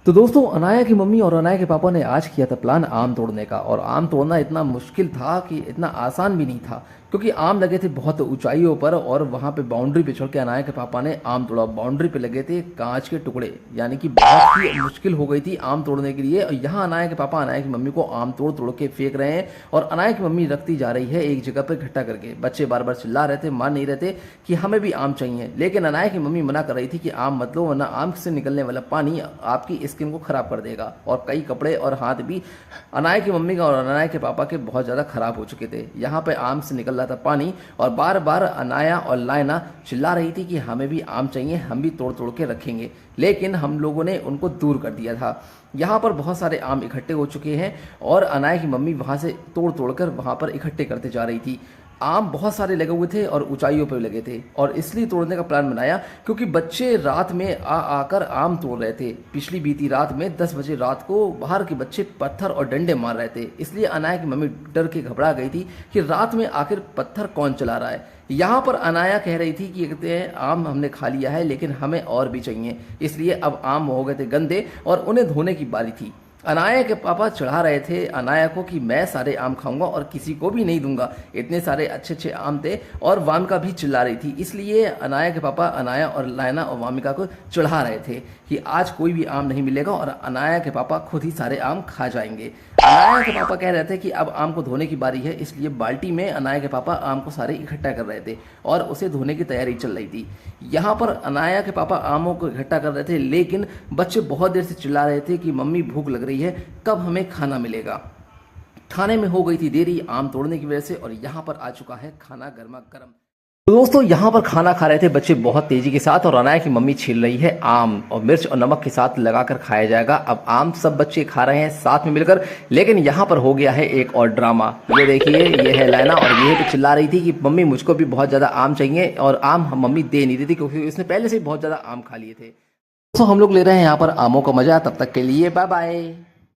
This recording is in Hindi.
तो दोस्तों अनाया की मम्मी और अनाया के पापा ने आज किया था प्लान आम तोड़ने का। और आम तोड़ना इतना मुश्किल था कि इतना आसान भी नहीं था, क्योंकि आम लगे थे बहुत ऊंचाइयों पर और वहां पे बाउंड्री पे चढ़ के अनाया के पापा ने आम तोड़ा। बाउंड्री पे लगे थे कांच के टुकड़े, यानी कि बहुत ही मुश्किल हो गई थी आम तोड़ने के लिए। और यहाँ अनाया के पापा अनाया की मम्मी को आम तोड़ तोड़ के फेंक रहे हैं और अनाया की मम्मी रखती जा रही है एक जगह पर इकट्ठा करके। बच्चे बार बार चिल्ला रहे थे, मान नहीं रहे थे कि हमें भी आम चाहिए, लेकिन अनाया की मम्मी मना कर रही थी कि आम मत लो, वरना आम से निकलने वाला पानी आपकी स्किन को खराब कर देगा। और कई कपड़े और हाथ भी अनाया की मम्मी का और अनाया के पापा के बहुत ज़्यादा खराब हो चुके थे। यहाँ पे आम से निकल रहा था पानी और बार बार अनाया और लायना चिल्ला रही थी कि हमें भी आम चाहिए, हम भी तोड़ तोड़ के रखेंगे, लेकिन हम लोगों ने उनको दूर कर दिया था। यहाँ पर बहुत सारे आम इकट्ठे हो चुके हैं और अनाया की मम्मी वहाँ से तोड़ तोड़ कर वहाँ पर इकट्ठे करते जा रही थी। आम बहुत सारे लगे हुए थे और ऊंचाइयों पर लगे थे, और इसलिए तोड़ने का प्लान बनाया क्योंकि बच्चे रात में आकर आम तोड़ रहे थे। पिछली बीती रात में 10 बजे रात को बाहर के बच्चे पत्थर और डंडे मार रहे थे, इसलिए अनाया की मम्मी डर के घबरा गई थी कि रात में आखिर पत्थर कौन चला रहा है। यहाँ पर अनाया कह रही थी कि कहते हैं आम हमने खा लिया है, लेकिन हमें और भी चाहिए, इसलिए अब आम हो गए थे गंदे और उन्हें धोने की बारी थी। अनाया के पापा चढ़ा रहे थे अनाया को कि मैं सारे आम खाऊंगा और किसी को भी नहीं दूंगा। इतने सारे अच्छे अच्छे आम थे और वामिका भी चिल्ला रही थी, इसलिए अनाया के पापा अनाया और लायना और वामिका को चढ़ा रहे थे कि आज कोई भी आम नहीं मिलेगा और अनाया के पापा खुद ही सारे आम खा जाएंगे। अनाया के पापा कह रहे थे कि अब आम को धोने की बारी है, इसलिए बाल्टी में अनाया के पापा आम को सारे इकट्ठा कर रहे थे और उसे धोने की तैयारी चल रही थी। यहाँ पर अनाया के पापा आमों को इकट्ठा कर रहे थे, लेकिन बच्चे बहुत देर से चिल्ला रहे थे कि मम्मी भूख लग रही है, कब हमें खाना मिलेगा। खाने में हो गई थी देरी आम तोड़ने की वजह से और यहाँ पर आ चुका है खाना गर्मा गर्म। तो दोस्तों यहाँ पर खाना खा रहे थे बच्चे बहुत तेजी के साथ और अनाया की मम्मी छील रही है आम, और मिर्च और नमक के साथ लगाकर खाया जाएगा। अब आम सब बच्चे खा रहे हैं साथ में मिलकर, लेकिन यहाँ पर हो गया है एक और ड्रामा। ये देखिए, ये है लायना और ये पे चिल्ला रही थी कि मम्मी मुझको भी बहुत ज़्यादा आम चाहिए, और आम मम्मी दे नहीं रही थी क्योंकि उसने पहले से ही बहुत ज़्यादा आम खा लिए थे। तो हम लोग ले रहे हैं यहाँ पर आमों का मजा। तब तक के लिए बाय बाय।